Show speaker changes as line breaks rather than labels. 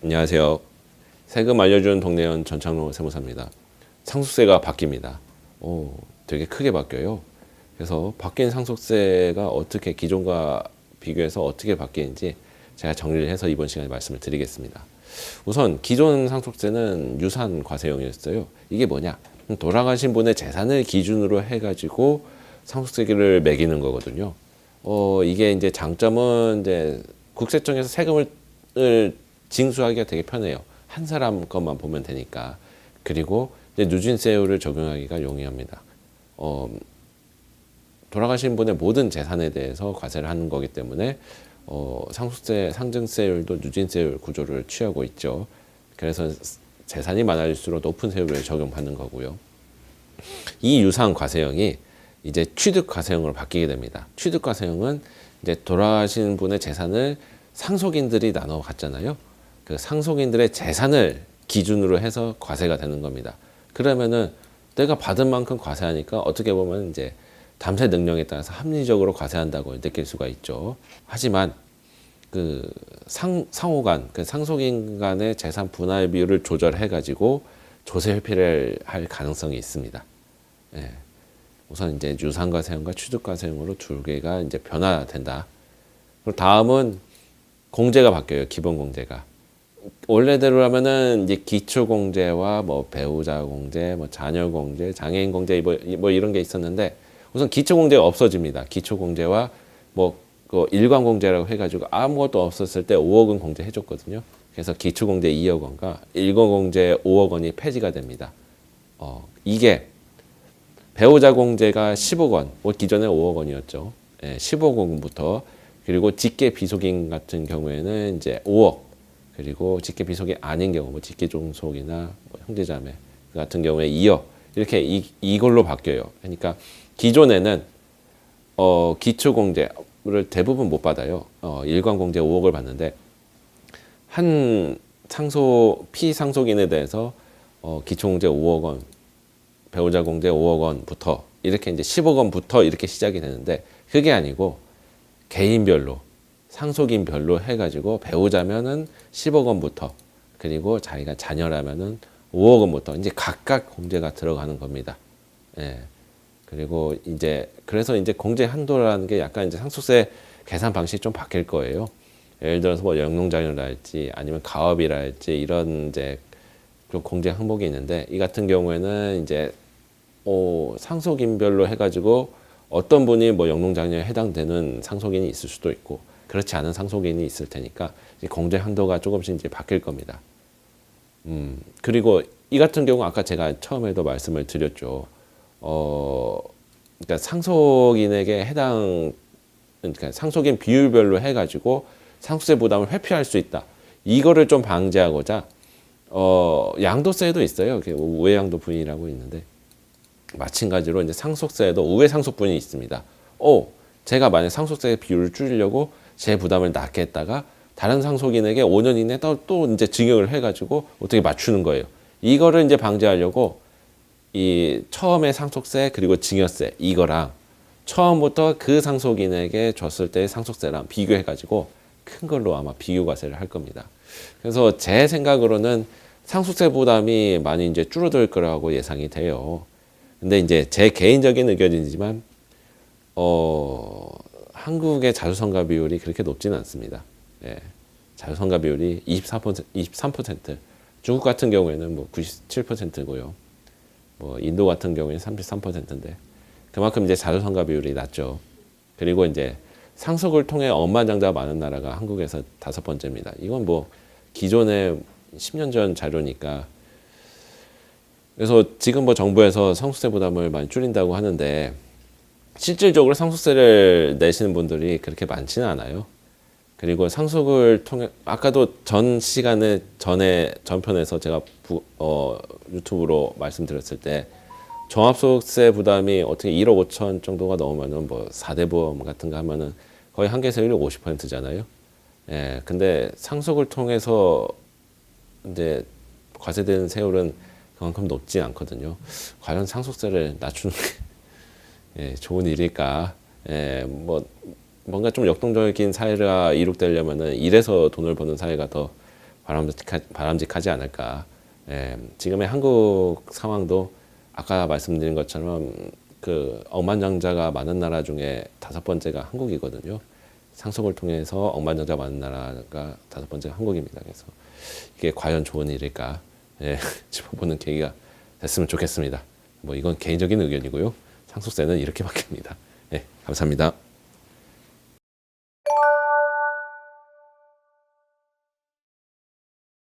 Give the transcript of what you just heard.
안녕하세요. 세금 알려주는 동네원 전창로 세무사입니다. 상속세가 바뀝니다. 되게 크게 바뀌어요. 그래서 바뀐 상속세가 어떻게 기존과 비교해서 어떻게 바뀌는지 제가 정리를 해서 이번 시간에 말씀을 드리겠습니다. 우선 기존 상속세는 유산 과세형이었어요. 이게 뭐냐? 돌아가신 분의 재산을 기준으로 해가지고 상속세를 매기는 거거든요. 이게 이제 장점은 이제 국세청에서 세금을 징수하기가 되게 편해요. 한 사람 것만 보면 되니까. 그리고 이제 누진세율을 적용하기가 용이합니다. 돌아가신 분의 모든 재산에 대해서 과세를 하는 거기 때문에 상속세, 상증세율도 누진세율 구조를 취하고 있죠. 그래서 재산이 많아질수록 높은 세율을 적용받는 거고요. 이 유상 과세형이 이제 취득 과세형으로 바뀌게 됩니다. 취득 과세형은 이제 돌아가신 분의 재산을 상속인들이 나눠 갔잖아요. 그 상속인들의 재산을 기준으로 해서 과세가 되는 겁니다. 그러면은 내가 받은 만큼 과세하니까 어떻게 보면 이제 담세 능력에 따라서 합리적으로 과세한다고 느낄 수가 있죠. 하지만 그 상호 간, 그 상속인 간의 재산 분할 비율을 조절해 가지고 조세 회피를 할 가능성이 있습니다. 예. 우선 이제 유상과세형과 취득과세형으로 두 개가 이제 변화된다. 그리고 다음은 공제가 바뀌어요. 기본 공제가. 원래대로 하면은 이제 기초 공제와 뭐 배우자 공제, 뭐 자녀 공제, 장애인 공제 뭐 이런 게 있었는데 우선 기초 공제가 없어집니다. 기초 공제와 그 일관 공제라고 해가지고 아무것도 없었을 때 5억 원 공제 해줬거든요. 그래서 기초 공제 2억 원과 일관 공제 5억 원이 폐지가 됩니다. 이게 배우자 공제가 10억 원, 기존에 5억 원이었죠. 10억 원부터 그리고 직계 비속인 같은 경우에는 이제 5억. 그리고 직계 비속이 아닌 경우, 뭐 직계 종속이나 뭐 형제자매 같은 경우에 2억 이렇게 이걸로 바뀌어요. 그러니까 기존에는 기초 공제를 대부분 못 받아요. 일관 공제 5억을 받는데 한 피상속인에 대해서 기초 공제 5억 원, 배우자 공제 5억 원부터 이렇게 이제 10억 원부터 이렇게 시작이 되는데 그게 아니고 개인별로 상속인별로 해가지고 배우자면은 10억 원부터 그리고 자기가 자녀라면은 5억 원부터 이제 각각 공제가 들어가는 겁니다. 예. 그리고 이제 그래서 이제 공제 한도라는 게 약간 이제 상속세 계산 방식이 좀 바뀔 거예요. 예를 들어서 뭐 영농자녀랄지 아니면 가업이랄지 이런 이제 그 공제 항목이 있는데 이 같은 경우에는 이제 상속인별로 해가지고 어떤 분이 뭐 영농자녀에 해당되는 상속인이 있을 수도 있고 그렇지 않은 상속인이 있을 테니까 공제 한도가 조금씩 이제 바뀔 겁니다. 그리고 이 같은 경우 아까 제가 처음에도 말씀을 드렸죠. 그러니까 상속인에게 그러니까 상속인 비율별로 해가지고 상속세 부담을 회피할 수 있다. 이거를 좀 방지하고자 양도세도 있어요. 우회양도 분이라고 있는데 마찬가지로 이제 상속세에도 우회상속분이 있습니다. 제가 만약 상속세 비율을 줄이려고 제 부담을 낮게 했다가 다른 상속인에게 5년 이내에 또 이제 증여를 해가지고 어떻게 맞추는 거예요. 이거를 이제 방지하려고 이 처음에 상속세 그리고 증여세 이거랑 처음부터 그 상속인에게 줬을 때의 상속세랑 비교해가지고 큰 걸로 아마 비교과세를 할 겁니다. 그래서 제 생각으로는 상속세 부담이 많이 이제 줄어들 거라고 예상이 돼요. 근데 이제 제 개인적인 의견이지만 한국의 자수성가 비율이 그렇게 높지는 않습니다. 예, 자수성가 비율이 23%, 중국 같은 경우에는 뭐 97%고요. 뭐 인도 같은 경우에는 33%인데 그만큼 이제 자수성가 비율이 낮죠. 그리고 이제 상속을 통해 억만장자가 많은 나라가 한국에서 5번째입니다. 이건 뭐 기존에 10년 전 자료니까. 그래서 지금 뭐 정부에서 상속세 부담을 많이 줄인다고 하는데 실질적으로 상속세를 내시는 분들이 그렇게 많지는 않아요. 그리고 상속을 통해 아까도 전편에서 제가 유튜브로 말씀드렸을 때 종합소득세 부담이 어떻게 1억 5천 정도가 넘으면은 뭐 4대 보험 같은 거 하면은 거의 한계세율이 50%잖아요. 예, 근데 상속을 통해서 이제 과세되는 세율은 그만큼 높지 않거든요. 과연 상속세를 낮추는 게 예, 좋은 일일까? 예, 뭔가 좀 역동적인 사회가 이룩되려면은 일해서 돈을 버는 사회가 더 바람직하지 않을까. 예, 지금의 한국 상황도 아까 말씀드린 것처럼 그 억만장자가 많은 나라 중에 5번째가 한국이거든요. 상속을 통해서 억만장자가 많은 나라가 5번째가 한국입니다. 그래서 이게 과연 좋은 일일까? 예, 짚어보는 계기가 됐으면 좋겠습니다. 뭐 이건 개인적인 의견이고요. 상속세는 이렇게 바뀝니다. 예, 감사합니다.